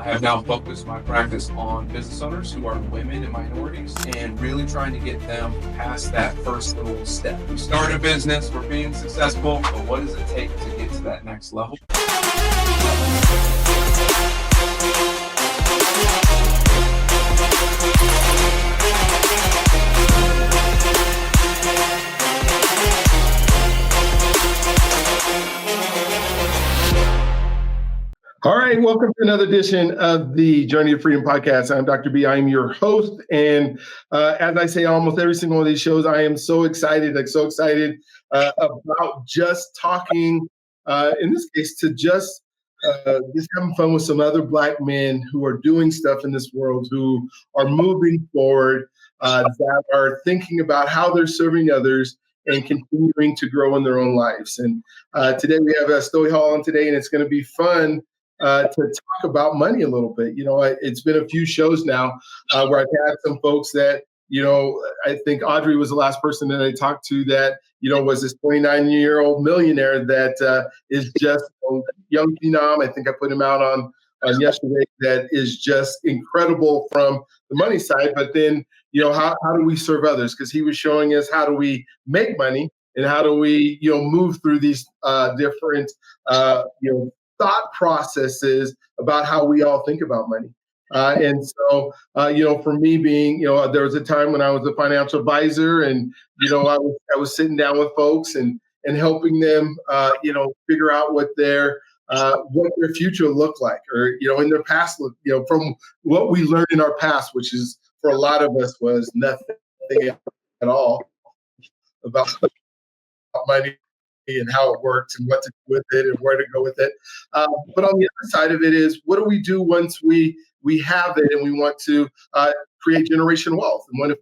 I have now focused my practice on business owners who are women and minorities and really trying to get them past that first little step. We start a business, we're being successful, but what does it take to get to that next level? All right, welcome to another edition of the Journey to Freedom podcast. I'm Dr. B. I'm your host, and as I say almost every single one of these shows, I am so excited about just talking, in this case, to just having fun with some other Black men who are doing stuff in this world, who are moving forward, that are thinking about how they're serving others and continuing to grow in their own lives. And today we have Stoy Hall on today, and it's going to be fun to talk about money a little bit. You know, it's been a few shows now where I've had some folks that, you know, I think Audrey was the last person that I talked to that, you know, was this 29-year-old millionaire that is just a young phenom. I think I put him out on yesterday, that is just incredible from the money side. But then, you know, how do we serve others? Because he was showing us how do we make money and how do we, you know, move through these different, thought processes about how we all think about money. And so, for me being, there was a time when I was a financial advisor and, I was sitting down with folks and helping them, figure out what their future looked like, or, in their past, from what we learned in our past, which is for a lot of us was nothing at all about money and how it works and what to do with it and where to go with it. But on the other side of it is, what do we do once we have it and we want to create generational wealth, and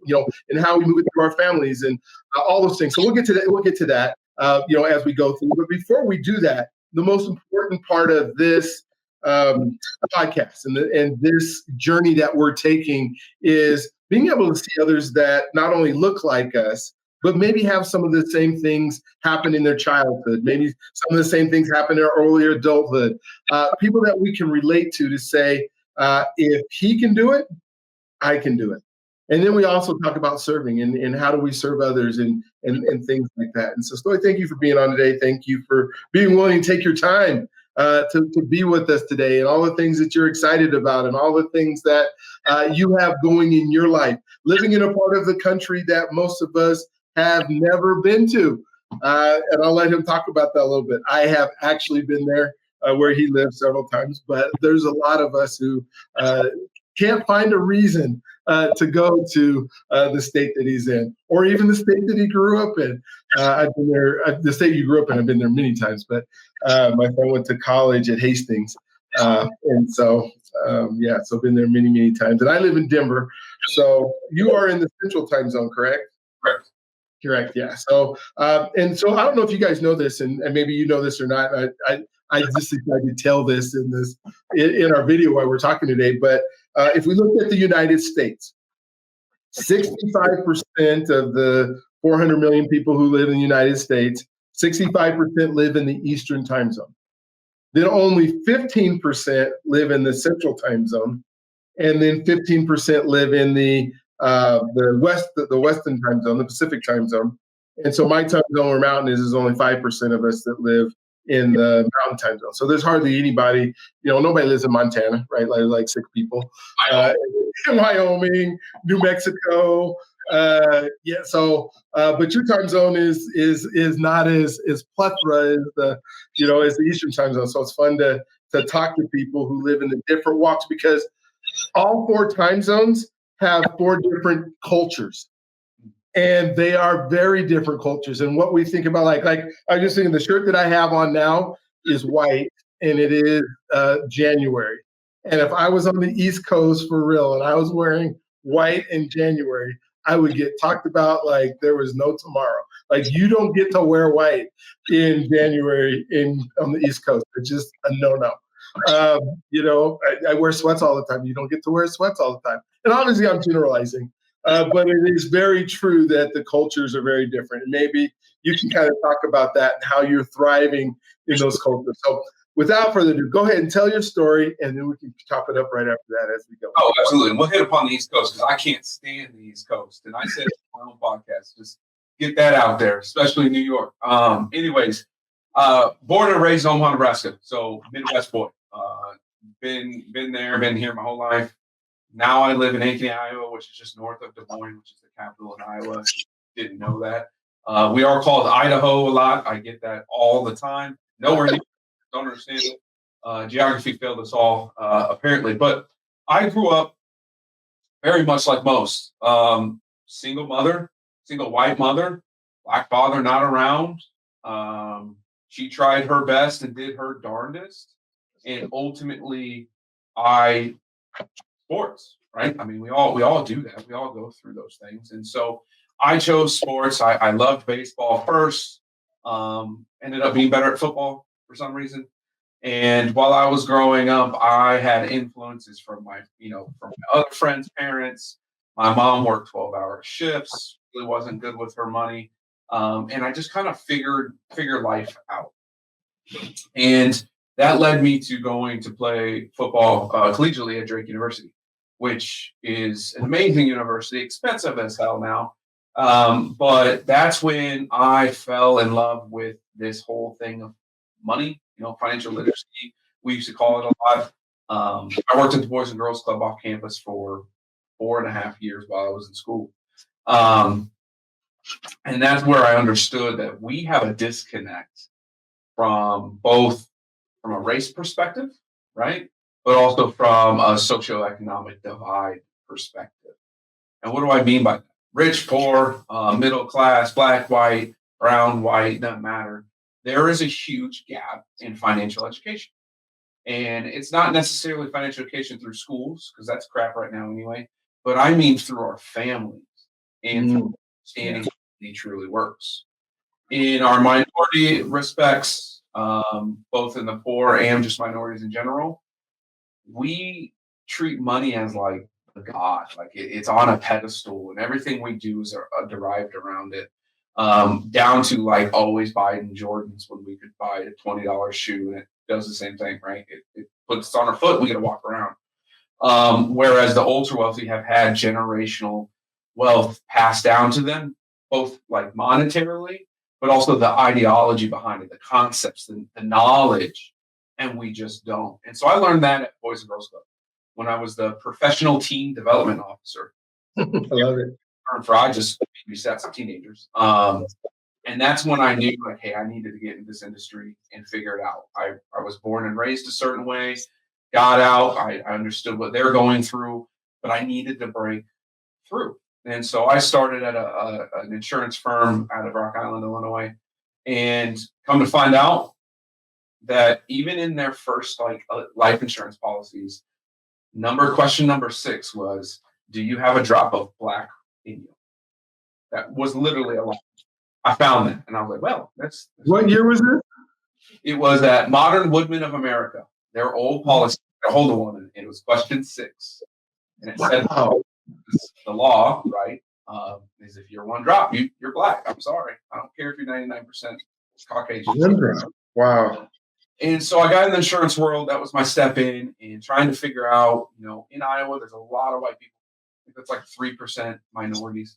and how we move it through our families and all those things. So we'll get to that. We'll get to that, as we go through. But before we do that, the most important part of this podcast and this journey that we're taking is being able to see others that not only look like us, but maybe have some of the same things happen in their childhood. Maybe some of the same things happen in their earlier adulthood. People that we can relate to say, if he can do it, I can do it. And then we also talk about serving and how do we serve others and things like that. And so, Stoy, thank you for being on today. Thank you for being willing to take your time to be with us today, and all the things that you're excited about and all the things that you have going in your life, living in a part of the country that most of us have never been to. And I'll let him talk about that a little bit. I have actually been there where he lives several times, but there's a lot of us who can't find a reason to go to the state that he's in, or even the state that he grew up in. I've been there, the state you grew up in, I've been there many times, but my friend went to college at Hastings. And so, so I've been there many, many times. And I live in Denver. So you are in the central time zone, correct? Correct. Yeah. So, and so I don't know if you guys know this, and maybe you know this or not. I just decided to tell this in our video while we're talking today. But if we look at the United States, 65% of the 400 million people who live in the United States, 65% live in the Eastern time zone. Then only 15% live in the Central time zone, and then 15% live in the Western time zone, the Pacific time zone. And so my time zone where Mountain is only 5% of us that live in the Mountain time zone. So there's hardly anybody, nobody lives in Montana, right? Like 6 people. In Wyoming, New Mexico. But your time zone is not as plethora as the Eastern time zone. So it's fun to talk to people who live in the different walks, because all 4 time zones have 4 different cultures, and they are very different cultures. And what we think about, like I'm just thinking, the shirt that I have on now is white, and it is January. And if I was on the East Coast for real and I was wearing white in January, I would get talked about like there was no tomorrow. Like, you don't get to wear white in January on the East Coast. It's just a no-no. I wear sweats all the time. You don't get to wear sweats all the time. And obviously I'm generalizing, but it is very true that the cultures are very different. And maybe you can kind of talk about that and how you're thriving in those cultures. So without further ado, go ahead and tell your story, and then we can chop it up right after that as we go. Oh, absolutely. And we'll hit upon the East Coast because I can't stand the East Coast. And I said it on my own podcast, just get that out there, especially New York. Anyways, born and raised in Omaha, Nebraska. So Midwest boy. Been there, been here my whole life. Now I live in Ankeny, Iowa, which is just north of Des Moines, which is the capital in Iowa. Didn't know that. We are called Idaho a lot. I get that all the time. Nowhere near. Don't understand it. Geography failed us all, apparently. But I grew up very much like most. Single mother, single white mother, black father not around. She tried her best and did her darndest. And ultimately, sports, right? I mean, we all do that. We all go through those things. And so I chose sports. I loved baseball first. Ended up being better at football for some reason. And while I was growing up, I had influences from my other friends' parents. My mom worked 12-hour shifts, really wasn't good with her money. And I just kind of figured life out. And that led me to going to play football collegiately at Drake University, which is an amazing university, expensive as hell now. But that's when I fell in love with this whole thing of money, financial literacy. We used to call it a lot. I worked at the Boys and Girls Club off campus for 4.5 years while I was in school. And that's where I understood that we have a disconnect from a race perspective, right? But also from a socioeconomic divide perspective. And what do I mean by that? Rich, poor, middle class, black, white, brown, white, doesn't matter. There is a huge gap in financial education. And it's not necessarily financial education through schools, because that's crap right now anyway, but I mean through our families and through understanding how it truly works. In our minority respects, both in the poor and just minorities in general, we treat money as like a god, like it's on a pedestal, and everything we do is derived around it. Down to like always buying Jordans when we could buy a $20 shoe, and it does the same thing, right? It puts us on our foot, we got to walk around. Whereas the ultra wealthy have had generational wealth passed down to them, both like monetarily, but also the ideology behind it, the concepts, the knowledge, and we just don't. And so I learned that at Boys and Girls Club when I was the professional teen development officer. I love it. I just babysat some teenagers. And that's when I knew, like, hey, I needed to get into this industry and figure it out. I was born and raised a certain way, got out, I understood what they're going through, but I needed to break through. And so I started at an insurance firm out of Rock Island, Illinois, and come to find out that even in their first life insurance policies, question number 6 was, do you have a drop of black in you? That was literally a line. I found that, and I was like, well, that's what year was it? It was at Modern Woodmen of America, their old policy. Got a hold of one, and it was question 6, and it said the law, right, is if you're one drop, you're black. I'm sorry, I don't care if you're 99% Caucasian. Wow. And so I got in the insurance world. That was my step in trying to figure out, in Iowa, there's a lot of white people. I think that's like 3% minorities.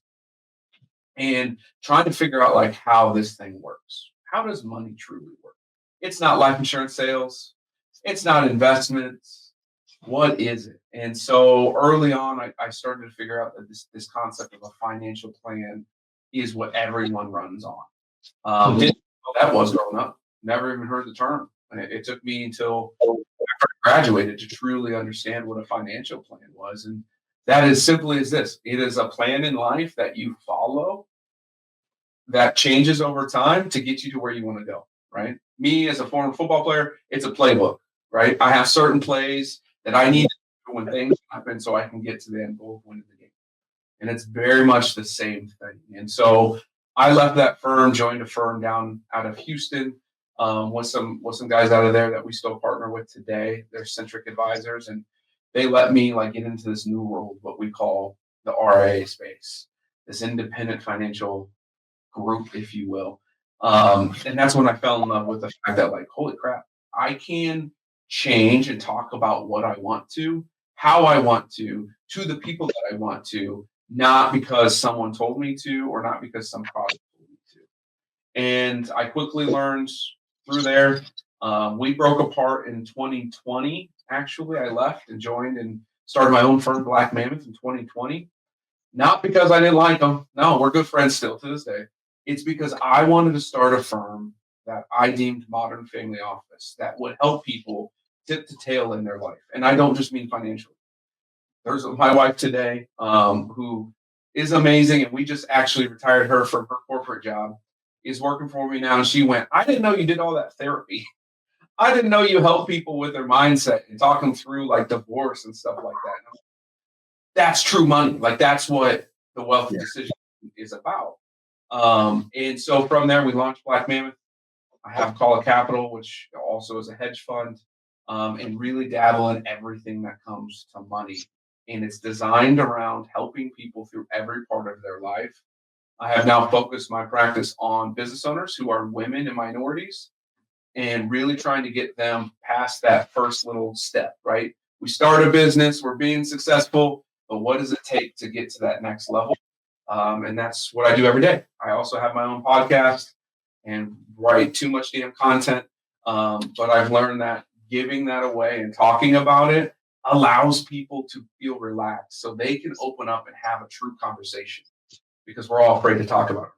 And trying to figure out like how this thing works. How does money truly work? It's not life insurance sales. It's not investments. What is it? And so early on, I started to figure out that this concept of a financial plan is what everyone runs on. Didn't know what that was growing up. Never even heard the term. It took me until after I graduated to truly understand what a financial plan was. And that is simply as this. It is a plan in life that you follow that changes over time to get you to where you want to go, right? Me as a former football player, it's a playbook, right? I have certain plays that I need to do when things happen so I can get to the end goal of winning the game. And it's very much the same thing. And so I left that firm, joined a firm down out of Houston, with some guys out of there that we still partner with today. They're Centric Advisors, and they let me get into this new world, what we call the RIA space, this independent financial group, if you will. And that's when I fell in love with the fact that holy crap, I can change and talk about what I want to, how I want to the people that I want to, not because someone told me to or not because some product told me to. And I quickly learned through there. We broke apart in 2020. Actually, I left and joined and started my own firm, Black Mammoth, in 2020. Not because I didn't like them. No, we're good friends still to this day. It's because I wanted to start a firm that I deemed modern family office that would help people tip to tail in their life. And I don't just mean financially. There's my wife today, who is amazing, and we just actually retired her from her corporate job, is working for me now. And she went, I didn't know you did all that therapy. I didn't know you help people with their mindset and talk them through like divorce and stuff like that. And that's true money. Like that's what the wealthy decision is about. And so from there, we launched Black Mammoth. I have Call It Capital, which also is a hedge fund, and really dabble in everything that comes to money. And it's designed around helping people through every part of their life. I have now focused my practice on business owners who are women and minorities and really trying to get them past that first little step, right? We start a business, we're being successful, but what does it take to get to that next level? And that's what I do every day. I also have my own podcast and write too much damn content. But I've learned that giving that away and talking about it allows people to feel relaxed so they can open up and have a true conversation because we're all afraid to talk about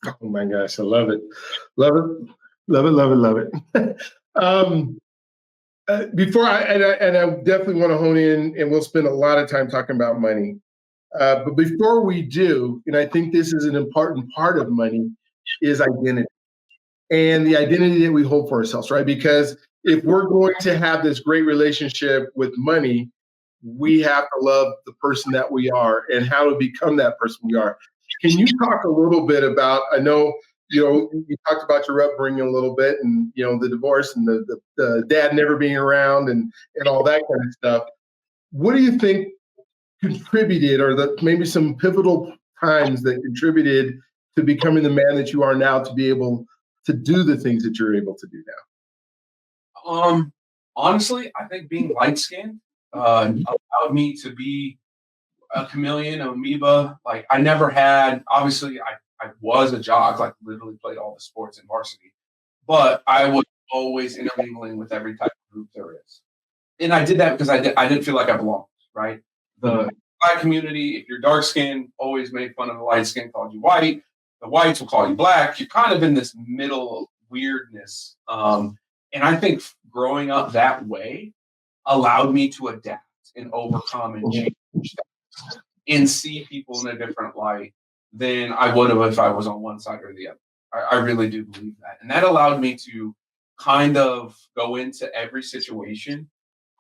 it. Oh my gosh, I love it. Love it. Love it, love it, love it. Before I definitely want to hone in, and we'll spend a lot of time talking about money. But before we do, and I think this is an important part of money, is identity. And the identity that we hold for ourselves, right? Because if we're going to have this great relationship with money, we have to love the person that we are and how to become that person we are. Can you talk a little bit about, I know, you talked about your upbringing a little bit and, the divorce and the dad never being around and all that kind of stuff. What do you think contributed or maybe some pivotal times that contributed to becoming the man that you are now to be able to do the things that you're able to do now? Honestly, I think being light skinned allowed me to be a chameleon, amoeba. Like I never had, obviously I was a jock, like literally played all the sports in varsity, but I was always intermingling with every type of group there is. And I did that because I didn't feel like I belonged, right? The Black community, if you're dark skinned, always made fun of the light skin, called you white. The whites will call you black. You're kind of in this middle weirdness. And I think growing up that way allowed me to adapt and overcome and change and see people in a different light than I would have if I was on one side or the other. I really do believe that. And that allowed me to kind of go into every situation,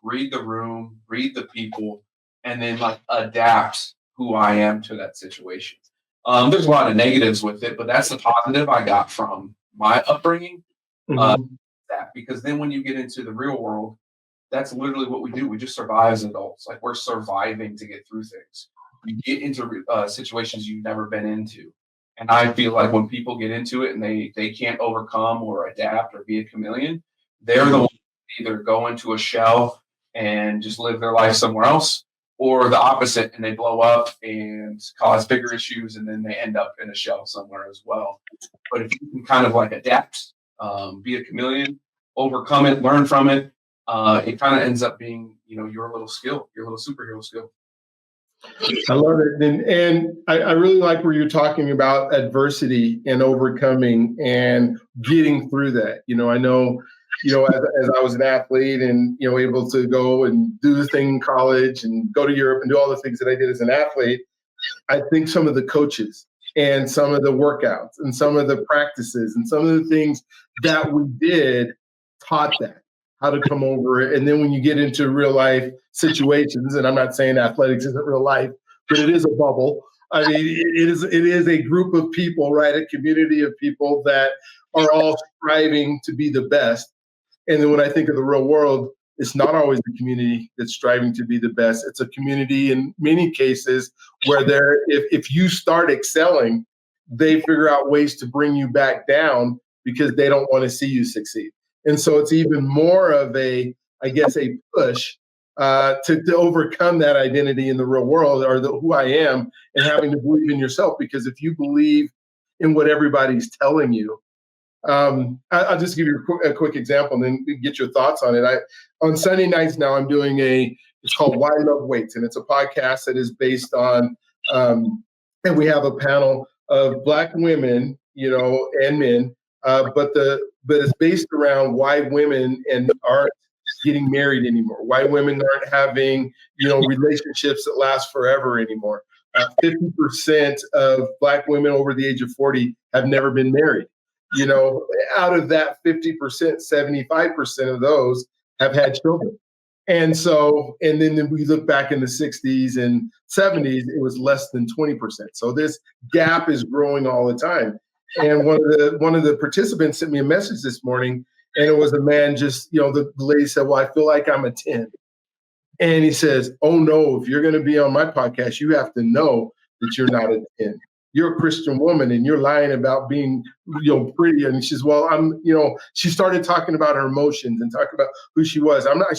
read the room, read the people, and then like adapt who I am to that situation. There's a lot of negatives with it, but that's the positive I got from my upbringing. That because then when you get into the real world, that's literally what we do. We just survive as adults. Like we're surviving to get through things. You get into situations you've never been into. And I feel like when people get into it and they can't overcome or adapt or be a chameleon, they're the ones that either go into a shell and just live their life somewhere else, or the opposite, and they blow up and cause bigger issues, and then they end up in a shell somewhere as well. But if you can kind of like adapt, be a chameleon, overcome it, learn from it, it kind of ends up being, your little skill, your little superhero skill. I love it. And I really like where you're talking about adversity and overcoming and getting through that. I know, as I was an athlete and, able to go and do the thing in college and go to Europe and do all the things that I did as an athlete, I think some of the coaches and some of the workouts and some of the practices and some of the things that we did taught that, how to come over it. And then when you get into real life situations, and I'm not saying athletics isn't real life, but it is a bubble. I mean, it is a group of people, right? A community of people that are all striving to be the best. And then when I think of the real world, it's not always the community that's striving to be the best. It's a community in many cases where if you start excelling, they figure out ways to bring you back down because they don't want to see you succeed. And so it's even more of a, I guess, a push to overcome that identity in the real world, or who I am, and having to believe in yourself. Because if you believe in what everybody's telling you, I'll just give you a quick example and then get your thoughts on it. On Sunday nights now, I'm doing it's called Why Love Waits, and it's a podcast that is based on, and we have a panel of Black women, and men, but it's based around why women aren't getting married anymore, why women aren't having, relationships that last forever anymore. 50% of Black women over the age of 40 have never been married. Out of that 50%, 75% of those have had children. And so, and then we look back in the 60s and 70s, it was less than 20%. So this gap is growing all the time. And one of the participants sent me a message this morning, and it was a man the lady said, well, I feel like I'm a 10. And he says, oh no, if you're going to be on my podcast, you have to know that you're not a 10. You're a Christian woman and you're lying about being, pretty. And she says, well, she started talking about her emotions and talking about who she was. I'm not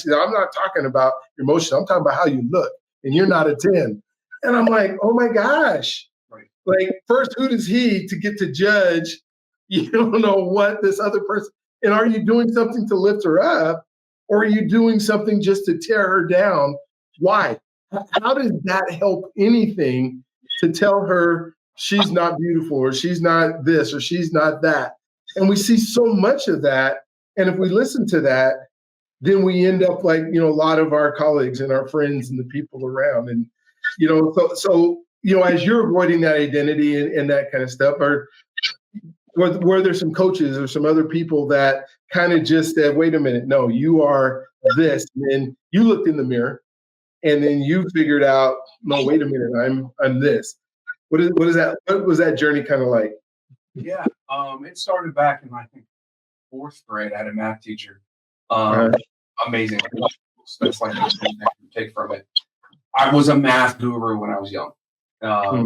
talking about your emotions. I'm talking about how you look, and you're not a 10. And I'm like, oh my gosh. Right. Like, first, who does he to get to judge, what this other person, and are you doing something to lift her up, or are you doing something just to tear her down? Why? How does that help anything to tell her she's not beautiful, or she's not this, or she's not that? And we see so much of that. And if we listen to that, then we end up like, a lot of our colleagues and our friends and the people around. And, so as you're avoiding that identity and that kind of stuff, were there some coaches or some other people that kind of just said, wait a minute, no, you are this. And you looked in the mirror and then you figured out, no, wait a minute, I'm this. What was that journey kind of like? Yeah. It started back in, I think, 4th grade. I had a math teacher. Amazing. That's like the thing I can take from it. I was a math guru when I was young. I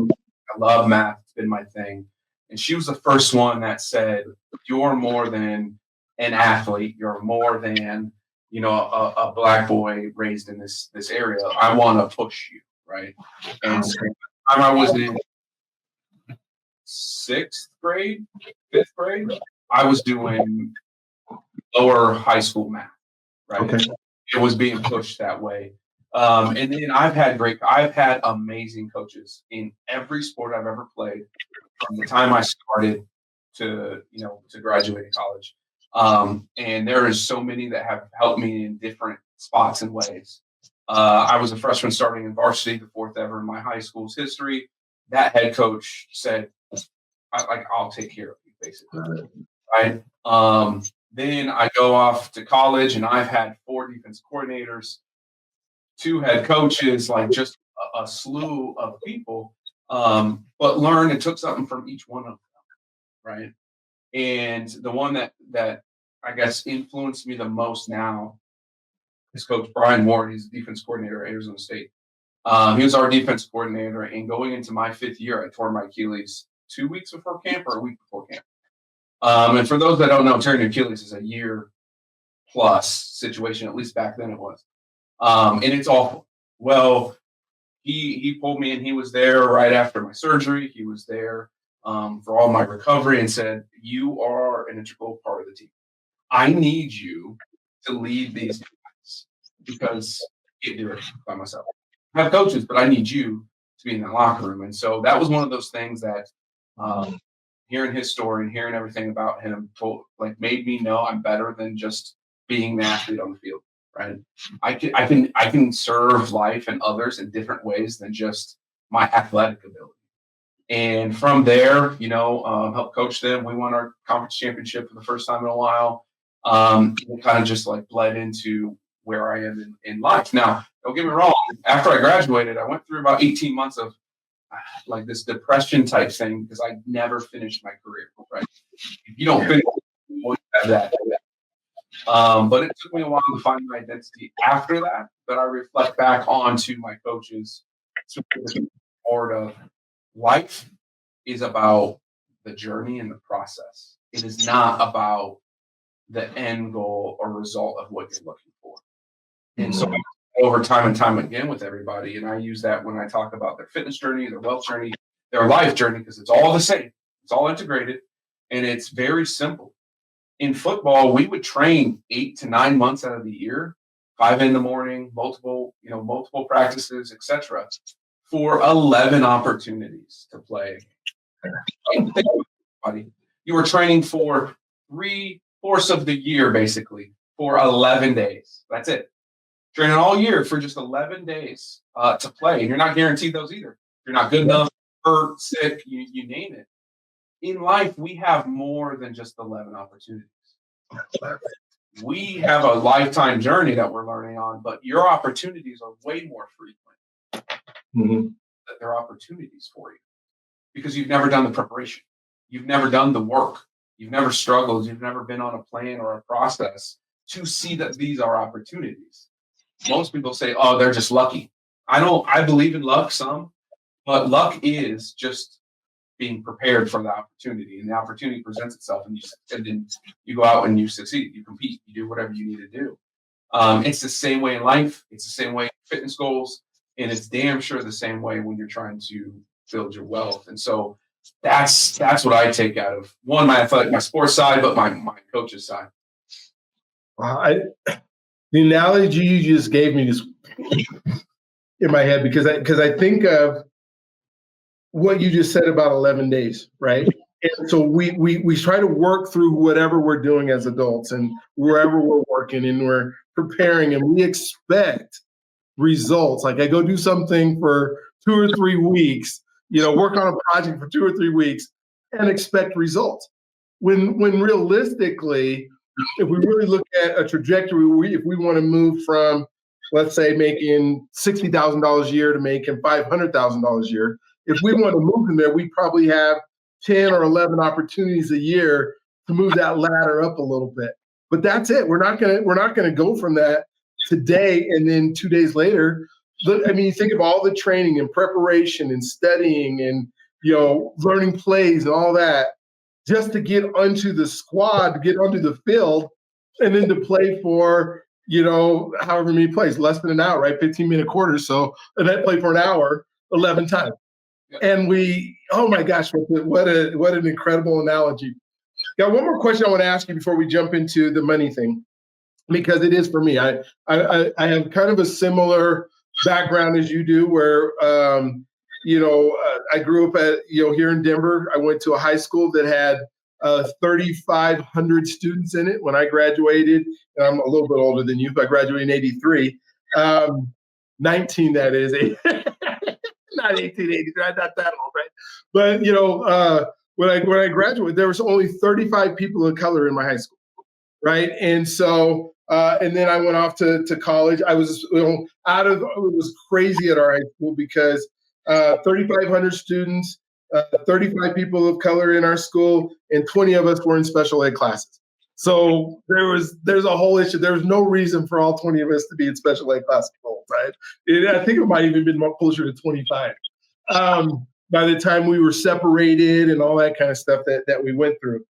love math. It's been my thing. And she was the first one that said, you're more than an athlete. You're more than, a Black boy raised in this area. I want to push you, right? And so I was in 6th grade, 5th grade. I was doing lower high school math, right? Okay. It was being pushed that way. And then I've had amazing coaches in every sport I've ever played, from the time I started to graduating college. And there is so many that have helped me in different spots and ways. I was a freshman starting in varsity, the 4th ever in my high school's history. That head coach said, I'll take care of you, basically. Right. Then I go off to college, and I've had 4 defense coordinators, 2 head coaches, like just a slew of people, but learned and took something from each one of them, right? And the one that I guess influenced me the most now is Coach Brian Ward. He's the defense coordinator at Arizona State. He was our defense coordinator, and going into my 5th year, I tore my Achilles 2 weeks before camp or a week before camp. And for those that don't know, tearing Achilles is a year plus situation, at least back then it was. And it's awful. Well, he pulled me, and he was there right after my surgery. He was there for all my recovery and said, you are an integral part of the team. I need you to lead these guys because I can't do it by myself. I have coaches, but I need you to be in that locker room. And so that was one of those things that hearing his story and hearing everything about him made me know I'm better than just being the athlete on the field. Right. I can serve life and others in different ways than just my athletic ability. And from there, help coach them. We won our conference championship for the first time in a while. It kind of just bled into where I am in life. Now, don't get me wrong. After I graduated, I went through about 18 months of this depression type thing because I never finished my career. Right. If you don't finish, you won't have that. But it took me a while to find my identity after that. But I reflect back onto my coaches, part of life is about the journey and the process. It is not about the end goal or result of what you're looking for. And so over time and time again with everybody, and I use that when I talk about their fitness journey, their wealth journey, their life journey, because it's all the same. It's all integrated, and it's very simple. In football, we would train 8 to 9 months out of the year, 5 in the morning, multiple practices, etc., for 11 opportunities to play. You were training for 3/4 of the year, basically, for 11 days. That's it. Training all year for just 11 days to play. And you're not guaranteed those either. If you're not good enough, hurt, sick, you name it. In life, we have more than just 11 opportunities. We have a lifetime journey that we're learning on, but your opportunities are way more frequent. That there are opportunities for you because you've never done the preparation. You've never done the work. You've never struggled. You've never been on a plan or a process to see that these are opportunities. Most people say, oh, they're just lucky. I believe in luck some, but luck is just being prepared for the opportunity, and the opportunity presents itself, and then you go out and you succeed, you compete, you do whatever you need to do. It's the same way in life. It's the same way in fitness goals, and it's damn sure the same way when you're trying to build your wealth. And so that's what I take out of my sports side, but my coach's side. The analogy you just gave me is in my head because I think of what you just said about 11 days, right? And so we try to work through whatever we're doing as adults and wherever we're working, and we're preparing, and we expect results. Like I go do something for 2 or 3 weeks, work on a project for 2 or 3 weeks and expect results. When realistically, if we really look at a trajectory, if we want to move from, let's say, making $60,000 a year to making $500,000 a year, if we want to move in there, we probably have 10 or 11 opportunities a year to move that ladder up a little bit. But that's it. We're not gonna go from that today and then 2 days later. I mean, you think of all the training and preparation and studying and learning plays and all that just to get onto the squad, to get onto the field, and then to play for however many plays, less than an hour, right? 15-minute quarters. So and then play for an hour 11 times. And oh my gosh, what an incredible analogy. Got one more question I want to ask you before we jump into the money thing, because it is for me. I have kind of a similar background as you do, where I grew up at here in Denver. I went to a high school that had 3,500 students in it when I graduated. And I'm a little bit older than you, but I graduated in '83. 19, that is. Not 1883, not that old, right? But when I graduated, there was only 35 people of color in my high school, right? And so and then I went off to college. I was it was crazy at our high school because 3,500 students, 35 people of color in our school, and 20 of us were in special ed classes. So there's a whole issue. There was no reason for all 20 of us to be in special ed classes, right? I think it might even been more closer to 25 by the time we were separated and all that kind of stuff that we went through.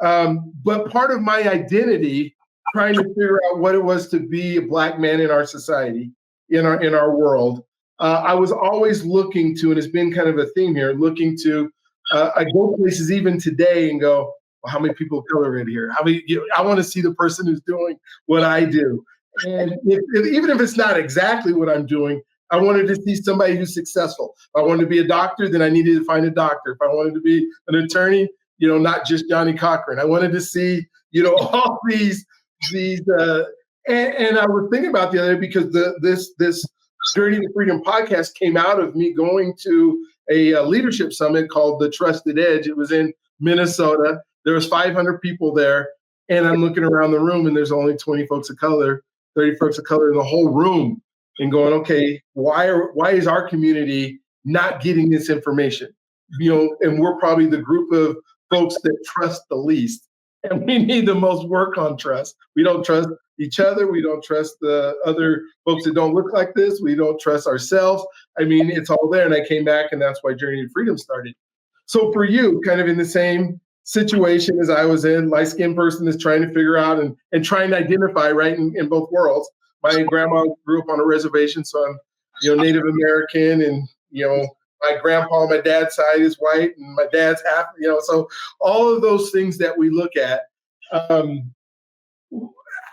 But part of my identity, trying to figure out what it was to be a Black man in our society, in our world, I was always looking to, and it's been kind of a theme here, looking to, I go places even today and go, well, how many people of color are in here? I want to see the person who's doing what I do. And even if it's not exactly what I'm doing, I wanted to see somebody who's successful. If I wanted to be a doctor, then I needed to find a doctor. If I wanted to be an attorney, not just Johnny Cochran. I wanted to see, all these, and I was thinking about the other because this Journey to Freedom podcast came out of me going to a leadership summit called the Trusted Edge. It was in Minnesota. There was 500 people there, and I'm looking around the room, and there's only 20 folks of color, 30 folks of color in the whole room, and going, okay, why is our community not getting this information? And we're probably the group of folks that trust the least, and we need the most work on trust. We don't trust each other. We don't trust the other folks that don't look like this. We don't trust ourselves. I mean, it's all there. And I came back, and that's why Journey to Freedom started. So for you, kind of in the same situation as I was in. Light-skinned person is trying to figure out and trying to identify right in both worlds. My grandma grew up on a reservation, so I'm, Native American, and my grandpa on my dad's side is white, and my dad's half, so all of those things that we look at.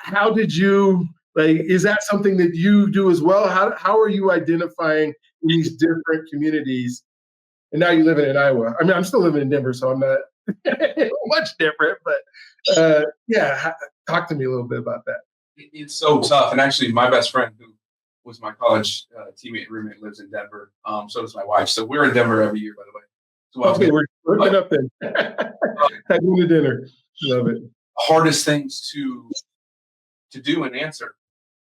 How did you, is that something that you do as well? How are you identifying in these different communities? And now you're living in Iowa. I mean, I'm still living in Denver, so I'm not much different, but yeah, talk to me a little bit about that. It's so tough. And actually, my best friend, who was my college teammate and roommate, lives in Denver. So does my wife. So we're in Denver every year, by the way. So okay, we're hooking up then. Having the dinner. Love it. Hardest things to do and answer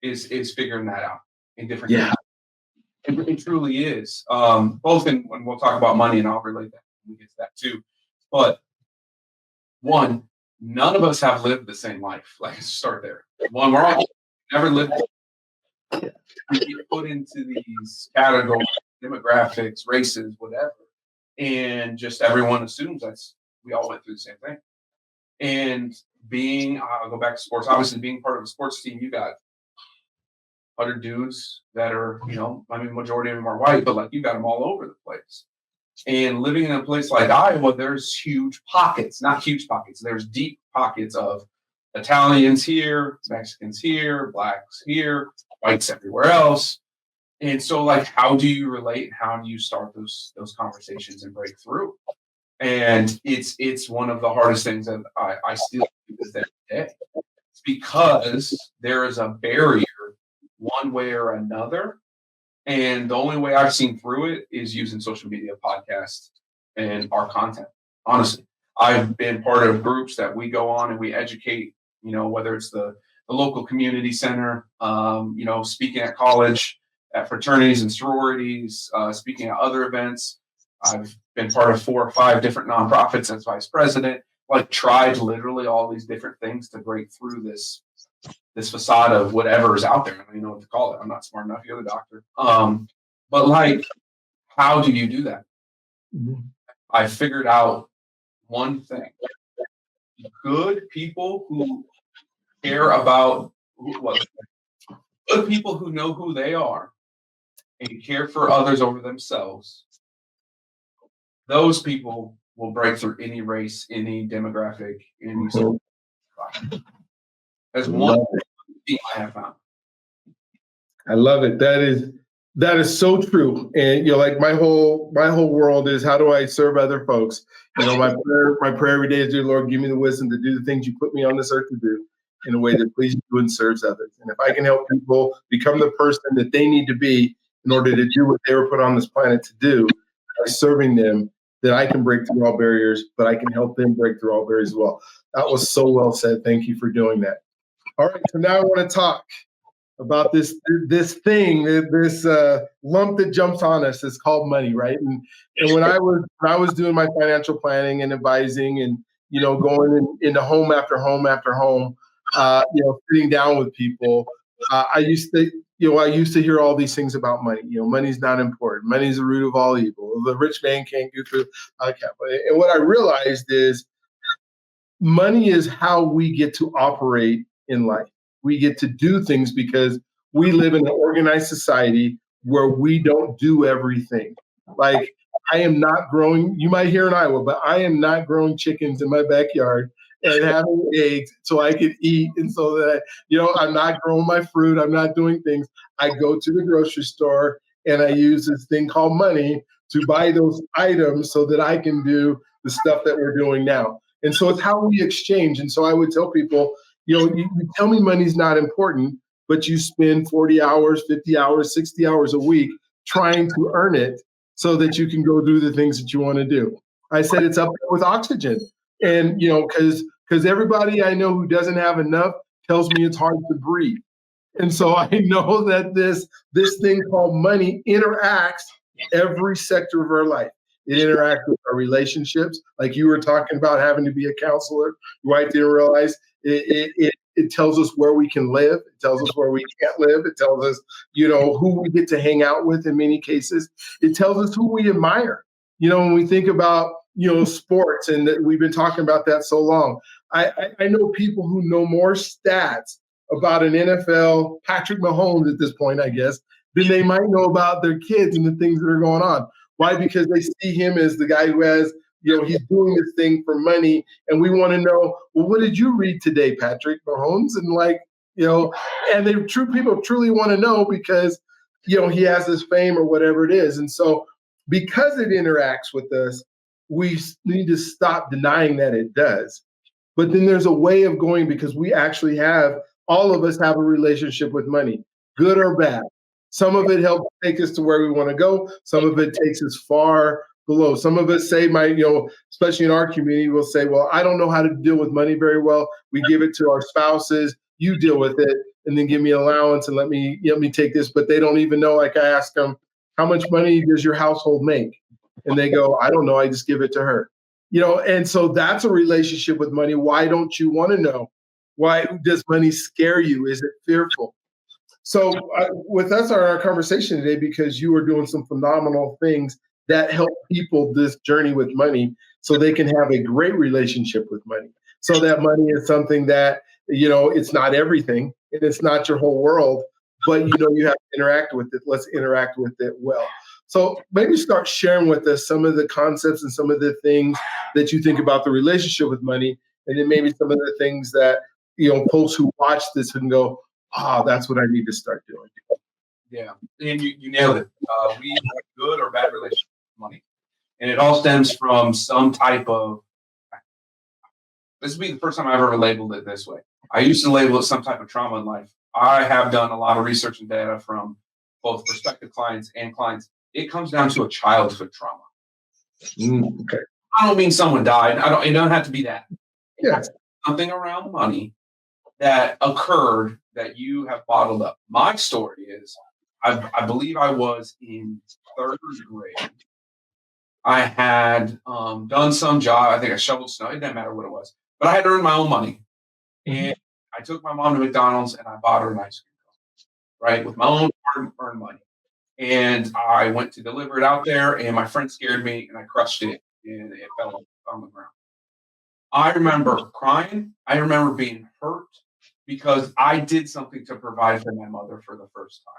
is figuring that out in different ways. It truly is. Both when we'll talk about money, and I'll relate that when we get to that too. But one, none of us have lived the same life. Let's start there. One, we're all never lived. We get put into these categories, demographics, races, whatever, and just everyone assumes we all went through the same thing. And I'll go back to sports. Obviously, being part of a sports team, you got 100 dudes that are, majority of them are white, but you got them all over the place. And living in a place like Iowa, there's huge pockets, not huge pockets. There's deep pockets of Italians here, Mexicans here, blacks here, whites everywhere else. And so, how do you relate? How do you start those conversations and break through? And it's one of the hardest things that I still do this every day. It's because there is a barrier one way or another. And the only way I've seen through it is using social media, podcasts, and our content. Honestly, I've been part of groups that we go on and we educate, whether it's the local community center, speaking at college, at fraternities and sororities, speaking at other events. I've been part of 4 or 5 different nonprofits as vice president, tried literally all these different things to break through this facade of whatever is out there. I don't even know what to call it. I'm not smart enough. You're the doctor. But how do you do that? Mm-hmm. I figured out one thing. Good people who care about good people who know who they are and care for others over themselves. Those people will break through any race, any demographic, any social. That's one thing I have found. I love it. That is so true. And my whole world is, how do I serve other folks? My prayer every day is, dear Lord, give me the wisdom to do the things you put me on this earth to do in a way that pleases you and serves others. And if I can help people become the person that they need to be in order to do what they were put on this planet to do, by serving them, then I can break through all barriers, but I can help them break through all barriers as well. That was so well said. Thank you for doing that. All right, so now I want to talk about this thing, this lump that jumps on us is called money, right? And when I was doing my financial planning and advising, and going into home after home after home, sitting down with people, I used to hear all these things about money. Money's not important. Money's the root of all evil. The rich man can't go through. And what I realized is, money is how we get to operate in life. We get to do things because we live in an organized society where we don't do everything. I am not growing, you might hear in Iowa, but I am not growing chickens in my backyard and having eggs so I could eat. And so that, I'm not growing my fruit. I'm not doing things. I go to the grocery store and I use this thing called money to buy those items so that I can do the stuff that we're doing now. And so it's how we exchange. And so I would tell people, you tell me money's not important, but you spend 40 hours, 50 hours, 60 hours a week trying to earn it so that you can go do the things that you want to do. I said it's up there with oxygen. And, because everybody I know who doesn't have enough tells me it's hard to breathe. And so I know that this thing called money interacts every sector of our life. It interacts with our relationships, like you were talking about having to be a counselor. Your wife didn't realize it tells us where we can live. It tells us where we can't live. It tells us, who we get to hang out with in many cases. It tells us who we admire. When we think about, sports, and that we've been talking about that so long. I know people who know more stats about an NFL Patrick Mahomes at this point, I guess, than they might know about their kids and the things that are going on. Why? Because they see him as the guy who has, he's doing this thing for money, and we want to know, well, what did you read today, Patrick Mahomes? And and people truly want to know because, he has this fame or whatever it is. And so because it interacts with us, we need to stop denying that it does. But then there's a way of going, because we actually all of us have a relationship with money, good or bad. Some of it helps take us to where we want to go. Some of it takes us far below. Some of us say, especially in our community, we'll say, well, I don't know how to deal with money very well. We give it to our spouses. You deal with it, and then give me an allowance and let me take this. But they don't even know. Like, I ask them, how much money does your household make? And they go, I don't know. I just give it to her. And so that's a relationship with money. Why don't you want to know? Why does money scare you? Is it fearful? So with us on our conversation today, because you are doing some phenomenal things that help people this journey with money so they can have a great relationship with money. So that money is something that, it's not everything and it's not your whole world, but you have to interact with it. Let's interact with it well. So maybe start sharing with us some of the concepts and some of the things that you think about the relationship with money, and then maybe some of the things that, folks who watch this and go, that's what I need to start doing. Yeah, and you nailed it. We have good or bad relationship with money, and it all stems from some type of. This would be the first time I've ever labeled it this way. I used to label it some type of trauma in life. I have done a lot of research and data from both prospective clients and clients. It comes down to a childhood trauma. Okay. I don't mean someone died. It don't have to be that. Yeah. Something around money that occurred that you have bottled up. My story is, I believe I was in third grade. I had done some job. I think I shoveled snow. It didn't matter what it was, but I had earned my own money. And I took my mom to McDonald's and I bought her an ice cream cone, right, with my own earned money. And I went to deliver it out there, and my friend scared me, and I crushed it, and it fell on the ground. I remember crying. I remember being hurt because I did something to provide for my mother for the first time.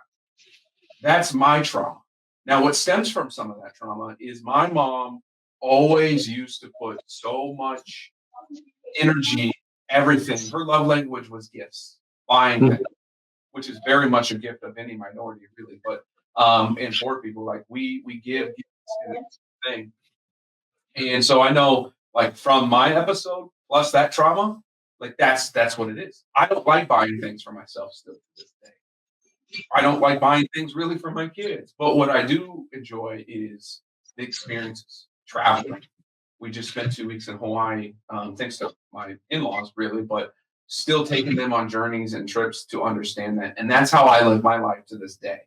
That's my trauma. Now, what stems from some of that trauma is my mom always used to put so much energy, everything. Her love language was gifts, buying things, which is very much a gift of any minority, really. But and for people, like we give gifts and it's a thing. And so I know, like, from my episode plus that trauma, like that's what it is. I don't like buying things for myself still to this day. I don't like buying things really for my kids. But what I do enjoy is the experiences, traveling. We just spent 2 weeks in Hawaii, thanks to my in-laws, really, but still taking them on journeys and trips to understand that. And that's how I live my life to this day.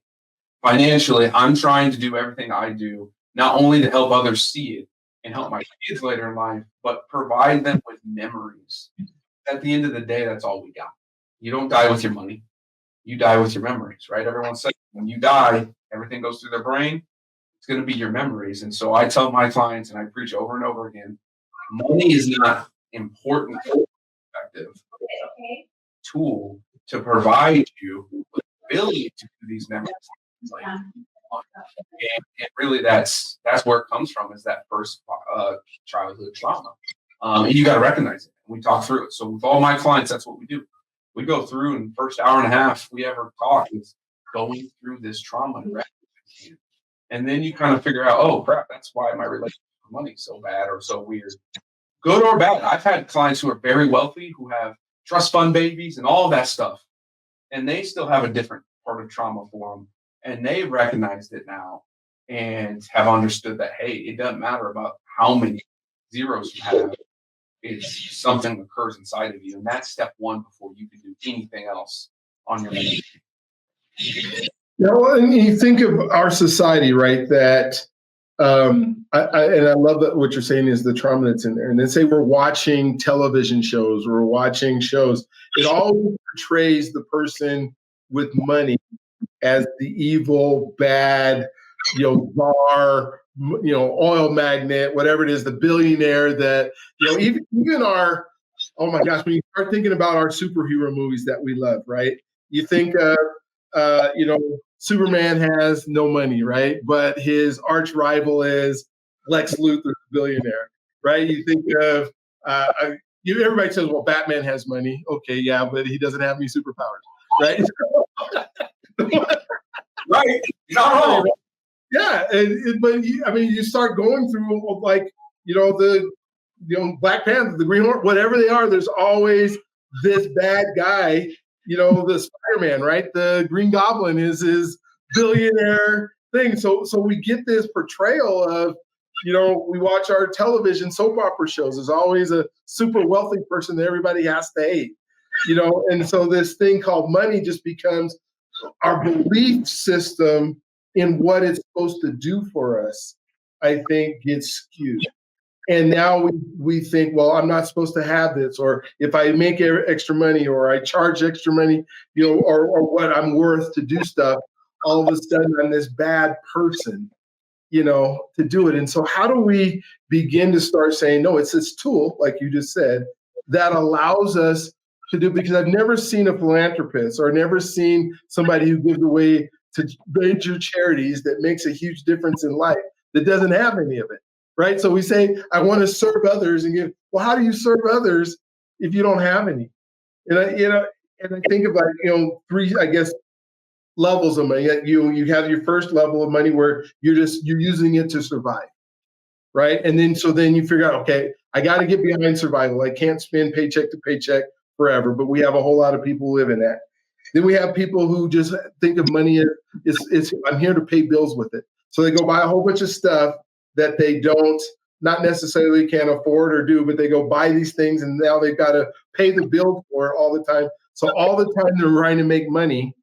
Financially, I'm trying to do everything I do, not only to help others see it and help my kids later in life, but provide them with memories. At the end of the day, that's all we got. You don't die with your money. You die with your memories, right? Everyone says when you die, everything goes through their brain. It's going to be your memories. And so I tell my clients, and I preach over and over again, money is not important, effective tool to provide you with the ability to do these memories. And really, that's where it comes from, is that first childhood trauma. And you got to recognize it. We talk through it. So with all my clients, that's what we do. We go through, and the first hour and a half we ever talk is going through this trauma. And then you kind of figure out, oh, crap, that's why my relationship with money is so bad or so weird. Good or bad. I've had clients who are very wealthy, who have trust fund babies and all that stuff. And they still have a different part of trauma for them. And they've recognized it now and have understood that, hey, it doesn't matter about how many zeros you have. It's something that occurs inside of you. And that's step one before you can do anything else on your own. And you think of our society, right, that I love that what you're saying is the trauma that's in there. And then say we're watching television shows, we're watching shows. It always portrays the person with money as the evil, bad, czar, oil magnate, whatever it is, the billionaire that, even our, oh my gosh, when you start thinking about our superhero movies that we love, right? You think, Superman has no money, right? But his arch rival is Lex Luthor, the billionaire, right? You think of, everybody says, well, Batman has money. Okay, yeah, but he doesn't have any superpowers, right? Right. Not wrong. Yeah, but you start going through like, the Black Panther, the Green Hornet, whatever they are. There's always this bad guy. The Spider-Man, right? The Green Goblin is his billionaire thing. So we get this portrayal of, we watch our television soap opera shows. There's always a super wealthy person that everybody has to hate. And so this thing called money just becomes our belief system in what it's supposed to do for us, I think, gets skewed. And now we think, well, I'm not supposed to have this, or if I make extra money, or I charge extra money, or what I'm worth to do stuff, all of a sudden I'm this bad person, to do it. And so how do we begin to start saying, no, it's this tool, like you just said, that allows us to do, because I've never seen a philanthropist or never seen somebody who gives away to major charities that makes a huge difference in life that doesn't have any of it, right? So we say, I want to serve others, and give. Well, how do you serve others if you don't have any? And I think about three, I guess, levels of money. You have your first level of money where you're using it to survive, right? And then you figure out, okay, I got to get behind survival. I can't spend paycheck to paycheck forever, but we have a whole lot of people who live in that. Then we have people who just think of money as I'm here to pay bills with it. So they go buy a whole bunch of stuff that they not necessarily can afford or do, but they go buy these things, and now they've got to pay the bill for it all the time. So all the time they're trying to make money,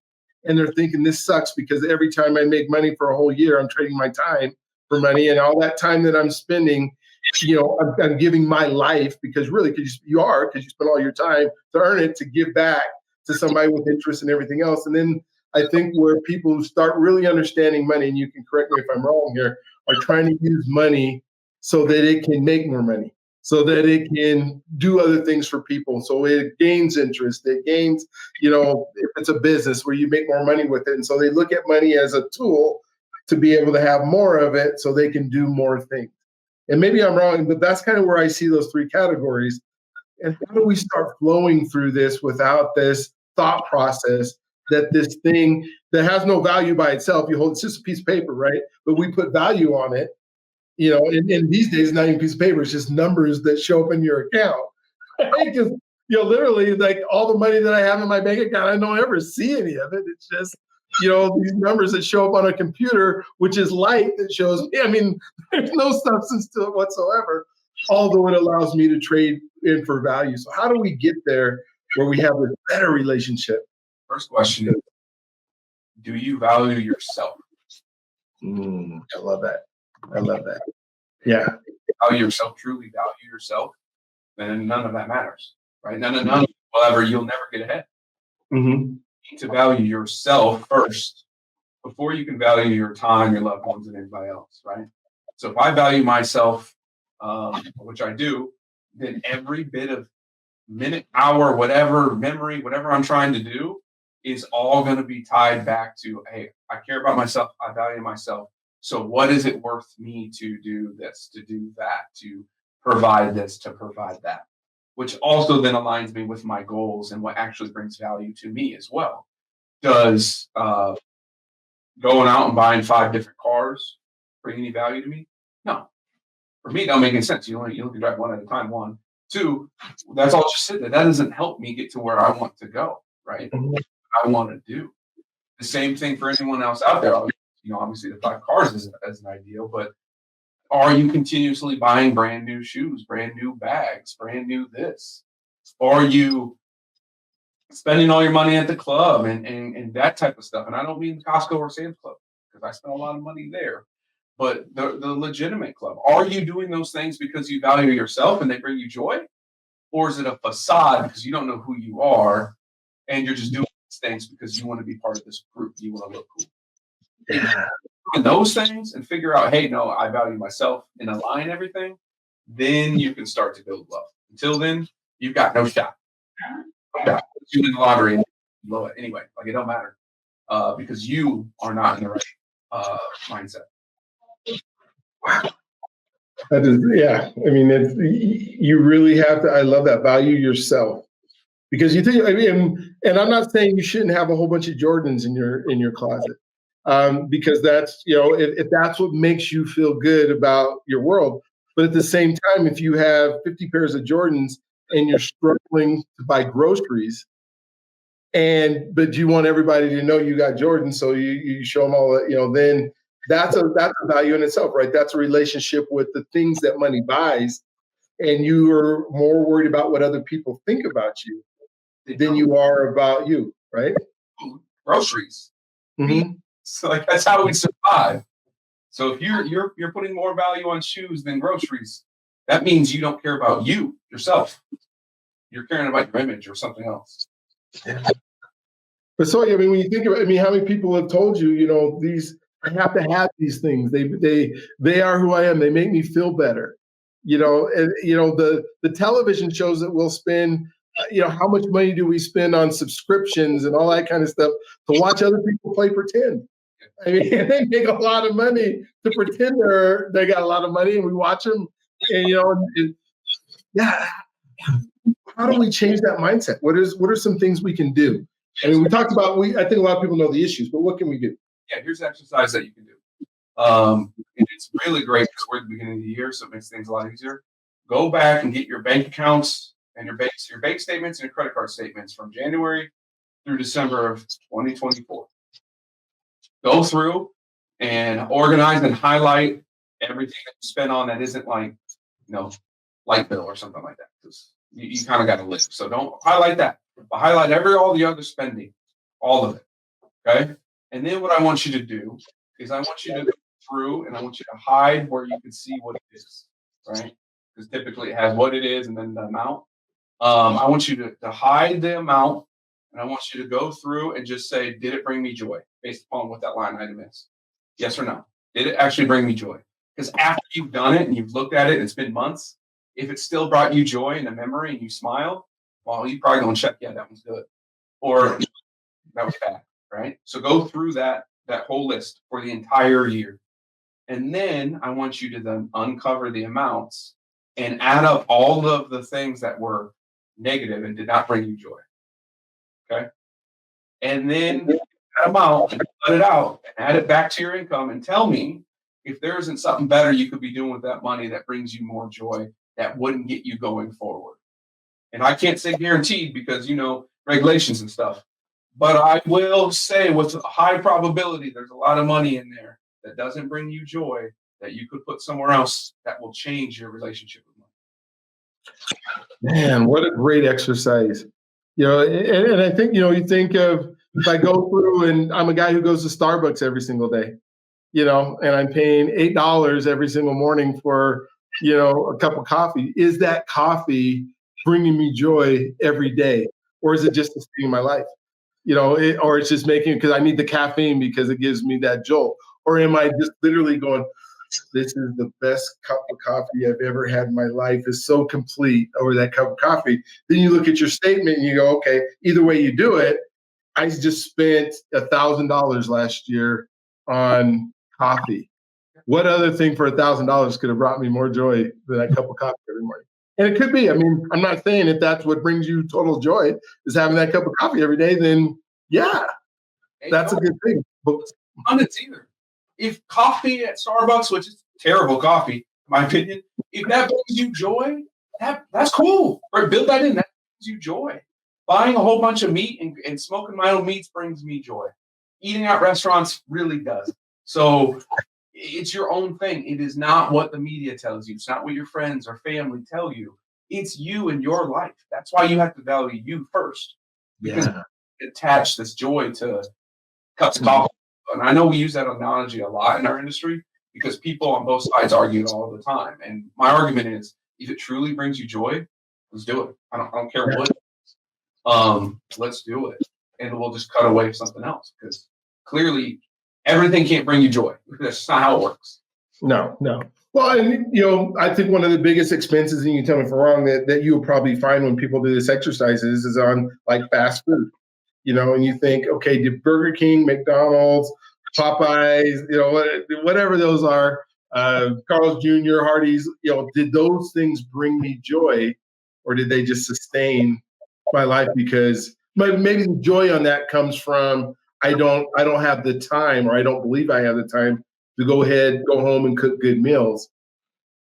and they're thinking this sucks because every time I make money for a whole year, I'm trading my time for money, and all that time that I'm spending, I'm giving my life, because you spend all your time to earn it, to give back to somebody with interest and everything else. And then I think where people start really understanding money, and you can correct me if I'm wrong here, are trying to use money so that it can make more money, so that it can do other things for people. So it gains interest. It gains, if it's a business where you make more money with it. And so they look at money as a tool to be able to have more of it so they can do more things. And maybe I'm wrong, but that's kind of where I see those three categories. And how do we start flowing through this without this thought process that this thing that has no value by itself, it's just a piece of paper, right? But we put value on it, and these days, not even a piece of paper, it's just numbers that show up in your account. Because, literally, like all the money that I have in my bank account, I don't ever see any of it. It's just, these numbers that show up on a computer, which is light that shows me. I mean, there's no substance to it whatsoever, although it allows me to trade in for value. So how do we get there where we have a better relationship? First question is, do you value yourself? I love that. Yeah. If you value yourself, truly value yourself, then none of that matters, right? None of it you'll never get ahead. Mm-hmm. You need to value yourself first before you can value your time, your loved ones, and everybody else, right? So if I value myself, which I do, then every bit of minute, hour, whatever, memory, whatever I'm trying to do is all going to be tied back to, hey, I care about myself. I value myself. So what is it worth me to do this, to do that, to provide this, to provide that, which also then aligns me with my goals and what actually brings value to me as well. Does going out and buying 5 different cars bring any value to me? No. For me, it don't make any sense. You only can drive one at a time, one. 2, that's all just sitting there. That doesn't help me get to where I want to go, right? What I want to do. The same thing for anyone else out there. Obviously the 5 cars is an ideal, but are you continuously buying brand new shoes, brand new bags, brand new this? Are you spending all your money at the club and that type of stuff? And I don't mean Costco or Sam's Club, because I spend a lot of money there. But the legitimate club, are you doing those things because you value yourself and they bring you joy? Or is it a facade because you don't know who you are and you're just doing these things because you want to be part of this group, you want to look cool? Yeah. in those things and figure out, hey, no, I value myself and align everything, then you can start to build wealth. Until then, you've got no shot. Yeah, you win the lottery and blow it anyway. Like it don't matter because you are not in the right mindset. That is, yeah. I mean, you really have to. I love that. Value yourself, because you think. I mean, and I'm not saying you shouldn't have a whole bunch of Jordans in your closet, because that's, if that's what makes you feel good about your world. But at the same time, if you have 50 pairs of Jordans and you're struggling to buy groceries, but you want everybody to know you got Jordans, so you show them all, then that's a value in itself, right? That's a relationship with the things that money buys, and you are more worried about what other people think about you than you are about you, right? Groceries. Mm-hmm. So like that's how we survive. So if you're putting more value on shoes than groceries, that means you don't care about you yourself. You're caring about your image or something else. Yeah. But so, I mean, when you think about, I mean, how many people have told you, these, I have to have these things. They are who I am. They make me feel better. And the television shows that we'll spend, how much money do we spend on subscriptions and all that kind of stuff to watch other people play pretend? I mean, they make a lot of money to pretend they got a lot of money, and we watch them. And yeah, how do we change that mindset? What are some things we can do? I mean, we talked about, I think a lot of people know the issues, but what can we do? Yeah, here's an exercise that you can do. And it's really great because we're at the beginning of the year, so it makes things a lot easier. Go back and get your bank accounts and your bank statements and your credit card statements from January through December of 2024. Go through and organize and highlight everything that you spend on that isn't like, light bill or something like that. Because you kind of got to live. So don't highlight that. But highlight all the other spending, all of it. Okay. And then what I want you to do is I want you to go through and I want you to hide where you can see what it is, right? Because typically it has what it is and then the amount. I want you to hide the amount, and I want you to go through and just say, did it bring me joy based upon what that line item is? Yes or no? Did it actually bring me joy? Because after you've done it and you've looked at it and it's been months, if it still brought you joy and a memory and you smile, well, you probably going to check, yeah, that was good. Or that was bad, right? So go through that whole list for the entire year. And then I want you to then uncover the amounts and add up all of the things that were negative and did not bring you joy. Okay. And then that amount and cut it out and add it back to your income and tell me if there isn't something better you could be doing with that money that brings you more joy that wouldn't get you going forward. And I can't say guaranteed because, regulations and stuff. But I will say with a high probability, there's a lot of money in there that doesn't bring you joy that you could put somewhere else that will change your relationship with money. Man, what a great exercise. And I think, you think of, if I go through, and I'm a guy who goes to Starbucks every single day, and I'm paying $8 every single morning for, a cup of coffee. Is that coffee bringing me joy every day? Or is it just a thing in my life? Or it's just making, because I need the caffeine because it gives me that jolt. Or am I just literally going, this is the best cup of coffee I've ever had in my life, is so complete over that cup of coffee. Then you look at your statement and you go, okay, either way you do it, I just spent $1,000 last year on coffee. What other thing for $1,000 could have brought me more joy than that cup of coffee every morning? And it could be. I mean, I'm not saying if that's what brings you total joy is having that cup of coffee every day, then yeah, that's a good thing. But it's either. If coffee at Starbucks, which is terrible coffee, in my opinion, if that brings you joy, that's cool. Or build that in. That brings you joy. Buying a whole bunch of meat and smoking my own meats brings me joy. Eating at restaurants really does. So it's your own thing. It is not what the media tells you. It's not what your friends or family tell you. It's you and your life. That's why you have to value you first. Because you attach this joy to cups of coffee. And I know we use that analogy a lot in our industry because people on both sides argue it all the time. And my argument is, if it truly brings you joy, let's do it. I don't care what. Let's do it, and we'll just cut away something else because clearly Everything can't bring you joy. That's just not how it works. No, no. Well, and I think one of the biggest expenses, and you can tell me if I'm wrong, that you'll probably find when people do this exercise is on like fast food. And you think, okay, did Burger King, McDonald's, Popeyes, whatever those are, Carl's Jr., Hardee's, did those things bring me joy, or did they just sustain my life? Because maybe the joy on that comes from I don't have the time, or I don't believe I have the time to go home and cook good meals.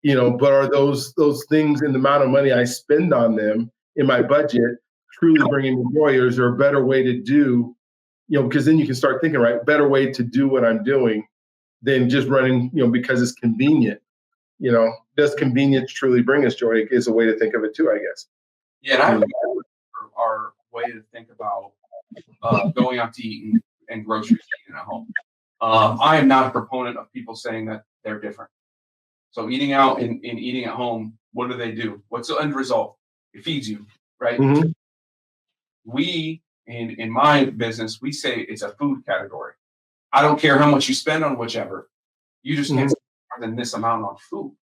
But are those things in the amount of money I spend on them in my budget truly bringing me joy, or is there a better way to do, because then you can start thinking, right, better way to do what I'm doing than just running, because it's convenient. Does convenience truly bring us joy is a way to think of it too, I guess. Yeah, and I think our way to think about going out to eat and groceries eating at home. I am not a proponent of people saying that they're different. So eating out and eating at home, what do? What's the end result? It feeds you, right? Mm-hmm. We, in my business, we say it's a food category. I don't care how much you spend on whichever. You just can't spend more than this amount on food,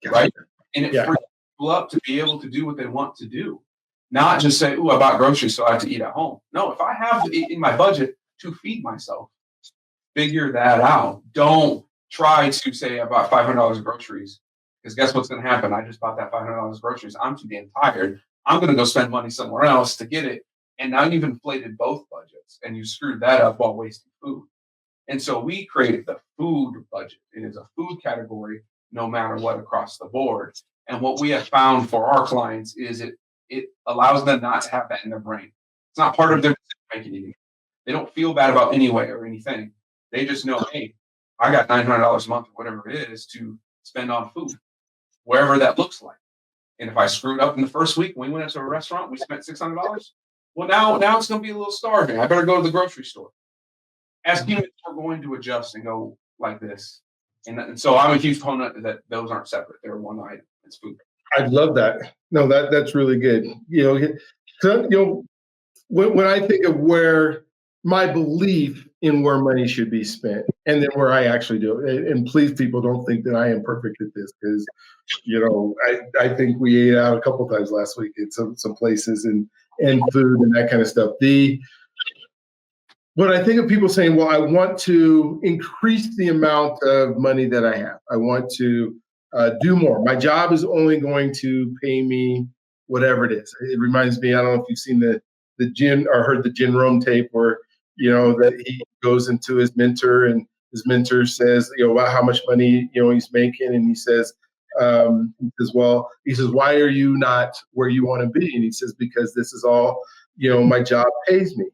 right? And it frees people up to be able to do what they want to do. Not just say, "Ooh, I bought groceries, so I have to eat at home." No, if I have in my budget to feed myself, figure that out. Don't try to say I bought $500 of groceries, because guess what's going to happen? I just bought that $500 of groceries. I'm too damn tired. I'm going to go spend money somewhere else to get it. And now you've inflated both budgets and you screwed that up while wasting food. And so we created the food budget. It is a food category, no matter what, across the board. And what we have found for our clients is it allows them not to have that in their brain. It's not part of their decision making anymore. They don't feel bad about any way or anything. They just know, hey, I got $900 a month or whatever it is to spend on food, wherever that looks like. And if I screwed up in the first week, we went into a restaurant, we spent $600. Well, now it's going to be a little starving. I better go to the grocery store. As humans, we're going to adjust and go like this. And so I'm a huge proponent that those aren't separate. They're one item. It's food. I love that. No, that's really good. When I think of where my belief in where money should be spent, and then where I actually do it, and please, people, don't think that I am perfect at this, because I think we ate out a couple times last week at some places and food and that kind of stuff. When I think of people saying, well, I want to increase the amount of money that I have, I want to do more. My job is only going to pay me whatever it is. It reminds me, I don't know if you've seen the Jim or heard the Jim Rome tape where, that he goes into his mentor and his mentor says, about how much money, he's making. And he says, why are you not where you want to be? And he says, because this is all, my job pays me.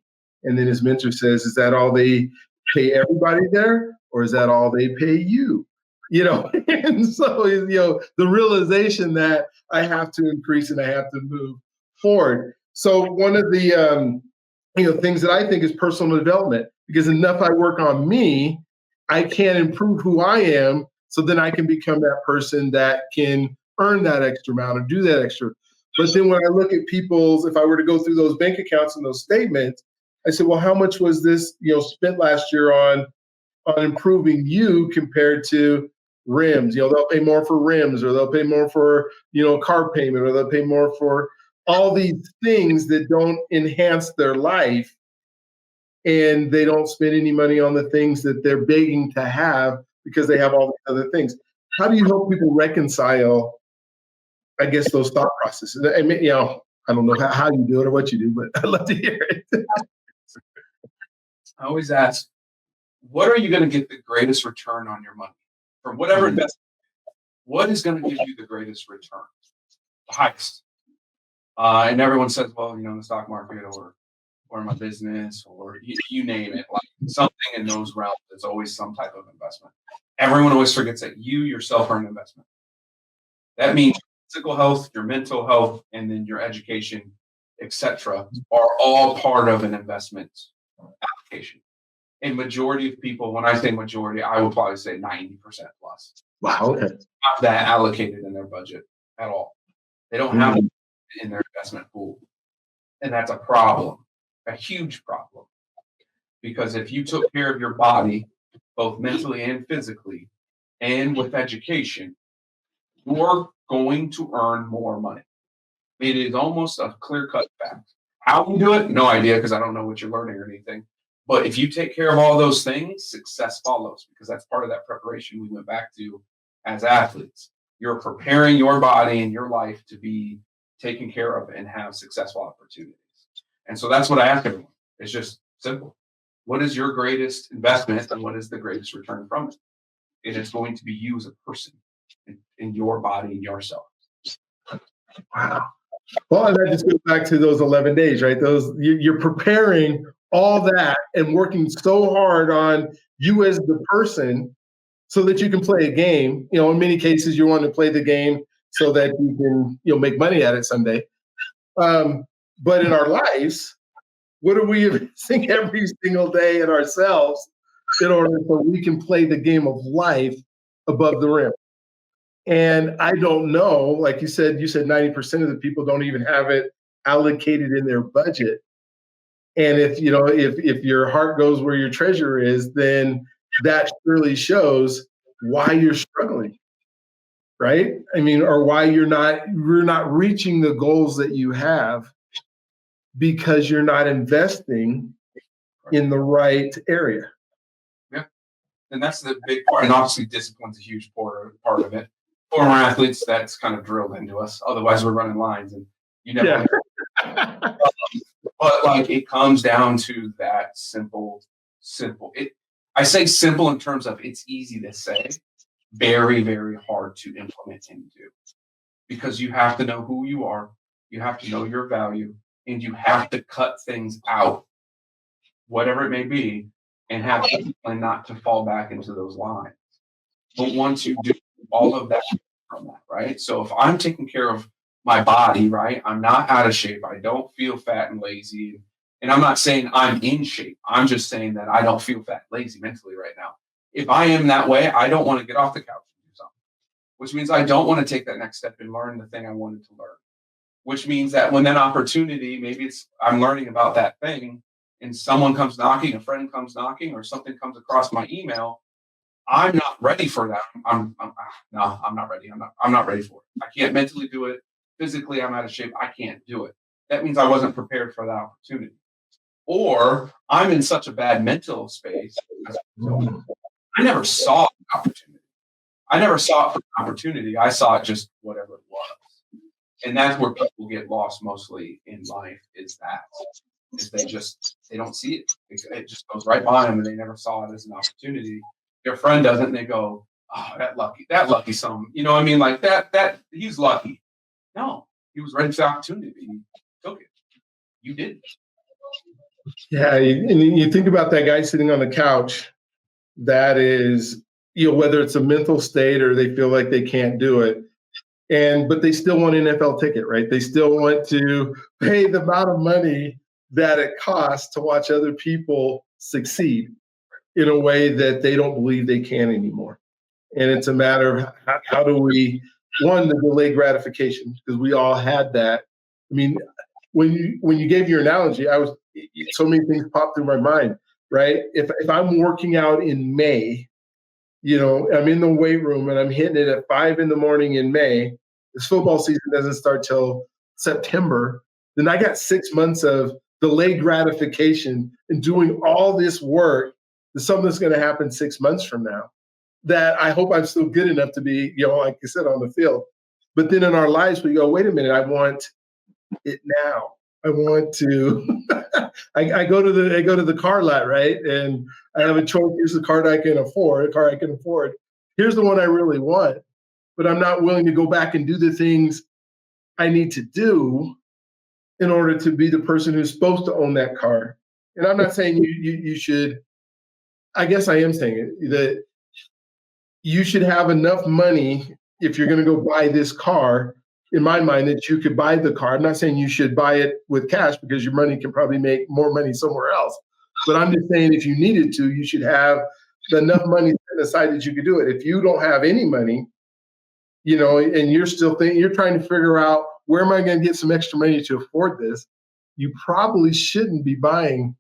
And then his mentor says, is that all they pay everybody there? Or is that all they pay you? And so, the realization that I have to increase and I have to move forward. So one of the, things that I think is personal development, because enough I work on me, I can improve who I am. So then I can become that person that can earn that extra amount or do that extra. But then when I look at if I were to go through those bank accounts and those statements, I said, well, how much was this, spent last year on improving you compared to rims? They'll pay more for rims, or they'll pay more for, car payment, or they'll pay more for all these things that don't enhance their life. And they don't spend any money on the things that they're begging to have because they have all the other things. How do you help people reconcile, I guess, those thought processes? I mean, I don't know how you do it or what you do, but I'd love to hear it. I always ask, what are you going to get the greatest return on your money from whatever investment? What is going to give you the greatest return, the highest? And everyone says, well, in the stock market or my business, or you name it, like something in those realms. It's always some type of investment. Everyone always forgets that you yourself are an investment. That means your physical health, your mental health, and then your education, etc., are all part of an investment application. A majority of people, when I say majority, I would probably say 90% plus. Wow. Okay. Have that allocated in their budget at all. They don't have it in their investment pool. And that's a problem, a huge problem. Because if you took care of your body, both mentally and physically, and with education, you're going to earn more money. It is almost a clear-cut fact. How we do it? No idea, because I don't know what you're learning or anything. But if you take care of all those things, success follows, because that's part of that preparation we went back to as athletes. You're preparing your body and your life to be taken care of and have successful opportunities. And so that's what I ask everyone. It's just simple. What is your greatest investment and what is the greatest return from it? It is going to be you as a person in your body and yourself. Wow. Well, and that just goes back to those 11 days, right? You're preparing all that and working so hard on you as the person so that you can play a game. In many cases, you want to play the game so that you can, make money at it someday. But in our lives, what are we investing every single day in ourselves in order so we can play the game of life above the rim? And I don't know, like you said 90% of the people don't even have it allocated in their budget. And if your heart goes where your treasure is, then that surely shows why you're struggling, right? I mean, or why you're not reaching the goals that you have because you're not investing in the right area. Yeah. And that's the big part. And obviously discipline's a huge part of it. Former athletes, that's kind of drilled into us. Otherwise, we're running lines, and you never. Yeah. But like, it comes down to that simple. I say simple in terms of it's easy to say, very, very hard to implement and do, because you have to know who you are, you have to know your value, and you have to cut things out, whatever it may be, and have discipline not to fall back into those lines. But once you do all of that from that, right? So if I'm taking care of my body, right, I'm not out of shape, I don't feel fat and lazy, and I'm not saying I'm in shape, I'm just saying that I don't feel fat and lazy mentally right now. If I am that way, I don't want to get off the couch and do something, which means I don't want to take that next step and learn the thing I wanted to learn, which means that when that opportunity, maybe I'm learning about that thing and someone comes knocking, a friend comes knocking, or something comes across my email, I'm not ready for that. I'm not ready. I'm not ready for it. I can't mentally do it. Physically, I'm out of shape. I can't do it. That means I wasn't prepared for that opportunity. Or I'm in such a bad mental space. I never saw an opportunity. I never saw it for an opportunity. I saw it just whatever it was. And that's where people get lost mostly in life, is they don't see it. It just goes right by them and they never saw it as an opportunity. Their friend doesn't, and they go, "Oh, that lucky some." You know what I mean? Like that he's lucky. No, he was ready for the opportunity. He took it. You didn't. Yeah, and you think about that guy sitting on the couch. That is, whether it's a mental state or they feel like they can't do it, but they still want an NFL ticket, right? They still want to pay the amount of money that it costs to watch other people succeed in a way that they don't believe they can anymore. And it's a matter of how do we, one, the delayed gratification, because we all had that. I mean, when you gave your analogy, so many things popped through my mind, right? If I'm working out in May, I'm in the weight room and I'm hitting it at 5 a.m. in May, this football season doesn't start till September, then I got 6 months of delayed gratification and doing all this work. There's something that's going to happen 6 months from now that I hope I'm still good enough to be, like you said, on the field. But then in our lives, we go, wait a minute, I want it now. I want to, I go to the car lot, right? And I have a choice. Here's the car I can afford, Here's the one I really want, but I'm not willing to go back and do the things I need to do in order to be the person who's supposed to own that car. And I'm not saying you should, I guess I am saying it, that you should have enough money if you're going to go buy this car, in my mind, that you could buy the car. I'm not saying you should buy it with cash because your money can probably make more money somewhere else. But I'm just saying if you needed to, you should have enough money set aside that you could do it. If you don't have any money, and you're still thinking, you're trying to figure out, where am I going to get some extra money to afford this? You probably shouldn't be buying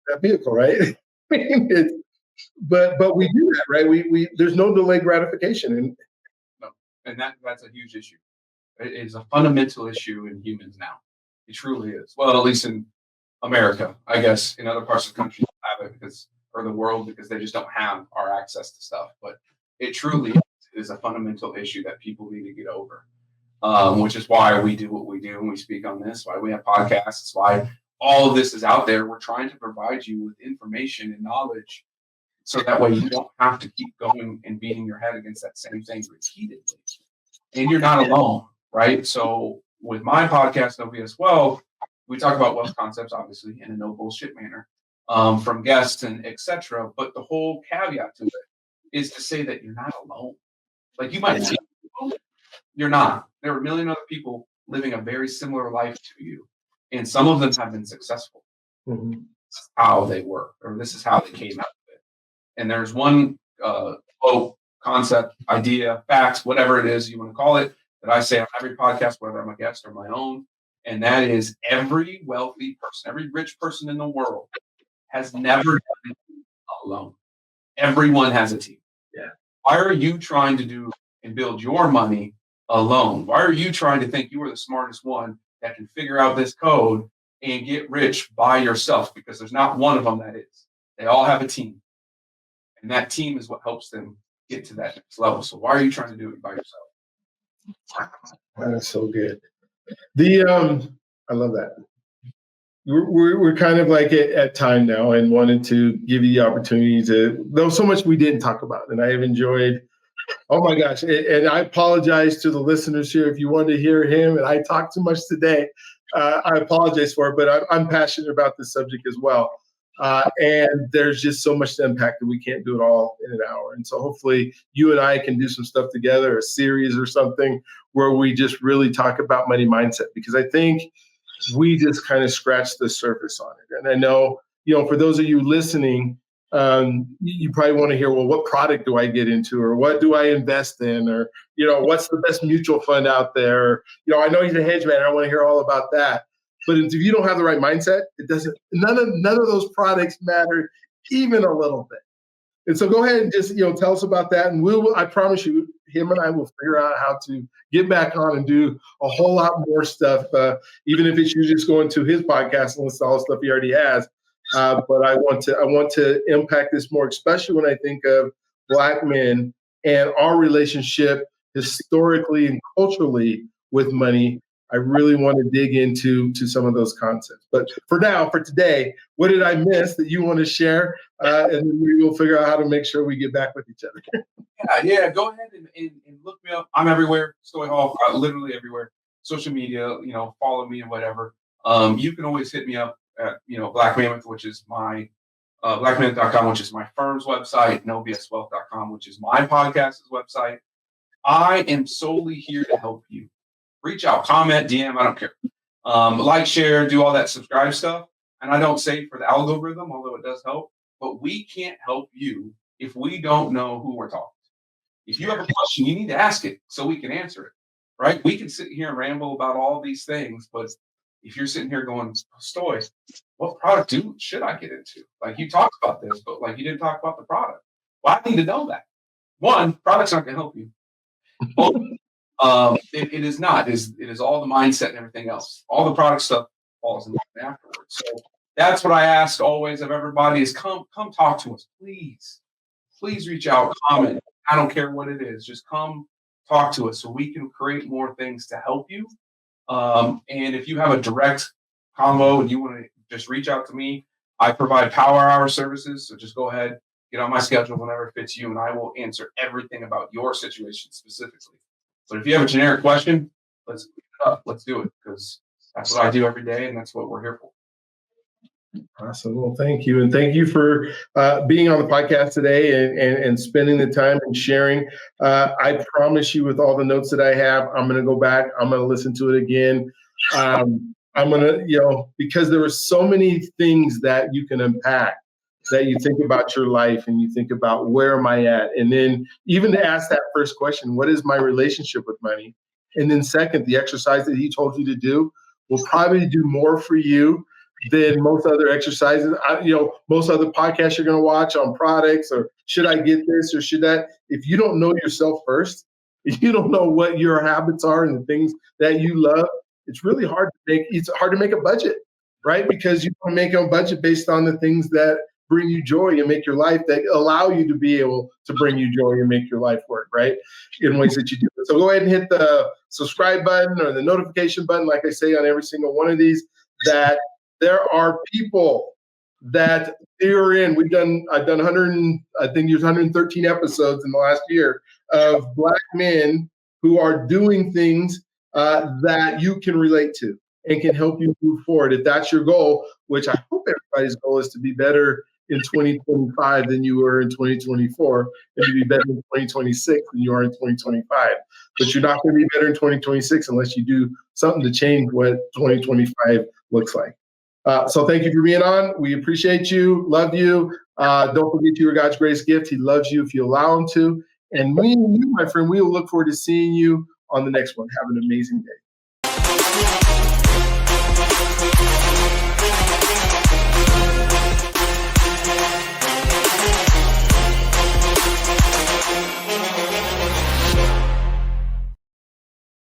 that vehicle, right? I mean, but we do that, right? We there's no delayed gratification, and No. And that's a huge issue. It is a fundamental issue in humans now. It truly is. Well, at least in America, I guess. In other parts of the country, don't have it because, or the world, because they just don't have our access to stuff. But it truly is a fundamental issue that people need to get over. Which is why we do what we do and we speak on this. Why we have podcasts. It's why all of this is out there. We're trying to provide you with information and knowledge, so that way you don't have to keep going and beating your head against that same thing repeatedly. And you're not alone, right? So with my podcast, No BS Wealth, we talk about wealth concepts, obviously, in a no bullshit manner, from guests and etc. But the whole caveat to it is to say that you're not alone. Like you might think you're not. There are a million other people living a very similar life to you, and some of them have been successful. Mhm. This is how they were, or this is how they came out of it. And there's one quote, concept, idea, facts, whatever it is you want to call it, that I say on every podcast, whether I'm a guest or my own. And that is every wealthy person, every rich person in the world has never done it alone. Everyone has a team. Yeah. Why are you trying to do and build your money alone? Why are you trying to think you are the smartest one that can figure out this code and get rich by yourself? Because there's not one of them that is. They all have a team. And that team is what helps them get to that next level. So why are you trying to do it by yourself? That's so good. I love that. We're kind of like at time now, and wanted to give you the opportunity to. There was so much we didn't talk about, and I have enjoyed. Oh my gosh! And I apologize to the listeners here if you wanted to hear him, and I talked too much today. I apologize for it, but I'm passionate about this subject as well. And there's just so much to unpack that we can't do it all in an hour. And so hopefully you and I can do some stuff together, a series or something where we just really talk about money mindset, because I think we just kind of scratched the surface on it. And I know, for those of you listening, you probably want to hear, well, what product do I get into, or what do I invest in, or, what's the best mutual fund out there? I know he's a hedge man. I want to hear all about that. But if you don't have the right mindset, it doesn't. None of those products matter even a little bit. And so go ahead and just tell us about that, and I promise you, him and I will figure out how to get back on and do a whole lot more stuff, even if it's you just going to his podcast and listen to all the stuff he already has. But I want to impact this more, especially when I think of Black men and our relationship historically and culturally with money. I really want to dig into some of those concepts. But for today, what did I miss that you want to share? And then we will figure out how to make sure we get back with each other. Yeah. Go ahead and look me up. I'm everywhere. Stoy Hall, literally everywhere. Social media, follow me and whatever. You can always hit me up at, Black Mammoth, which is my blackmammoth.com, which is my firm's website, nobswealth.com, which is my podcast's website. I am solely here to help you. Reach out, comment, DM, I don't care. Like, share, do all that subscribe stuff. And I don't say for the algorithm, although it does help, but we can't help you if we don't know who we're talking to. If you have a question, you need to ask it so we can answer it, right? We can sit here and ramble about all these things, but if you're sitting here going, Stoy, what product should I get into? Like, you talked about this, but like you didn't talk about the product. Well, I need to know that. One, product's not going to help you. It is not. It is all the mindset and everything else. All the product stuff falls in afterwards. So that's what I ask always of everybody is come talk to us, please. Please reach out, comment. I don't care what it is. Just come talk to us so we can create more things to help you. And if you have a direct combo and you want to just reach out to me, I provide power hour services. So just go ahead, get on my schedule whenever it fits you, and I will answer everything about your situation specifically. But if you have a generic question, let's do it, because that's what I do every day, and that's what we're here for. Awesome. Well, thank you. And thank you for being on the podcast today and spending the time and sharing. I promise you, with all the notes that I have, I'm going to go back. I'm going to listen to it again. I'm going to, because there are so many things that you can unpack, that you think about your life and you think about, where am I at? And then even to ask that first question, what is my relationship with money? And then second, the exercise that he told you to do will probably do more for you than most other exercises. Most other podcasts you're going to watch on products, or should I get this or should that? If you don't know yourself first, if you don't know what your habits are and the things that you love, it's really hard to make a budget, right? Because you want to make a budget based on the things that bring you joy and make your life, that allow you to be able to bring you joy and make your life work, right? In ways that you do. So go ahead and hit the subscribe button or the notification button, like I say on every single one of these, that there are people that you're in. I've done 113 episodes in the last year of Black men who are doing things that you can relate to and can help you move forward. If that's your goal, which I hope everybody's goal is to be better in 2025 than you were in 2024, and to be better in 2026 than you are in 2025. But you're not going to be better in 2026 unless you do something to change what 2025 looks like. So thank you for being on. We appreciate you, love you. Don't forget you are God's greatest gift. He loves you if you allow him to. And me and you, my friend, we will look forward to seeing you on the next one. Have an amazing day.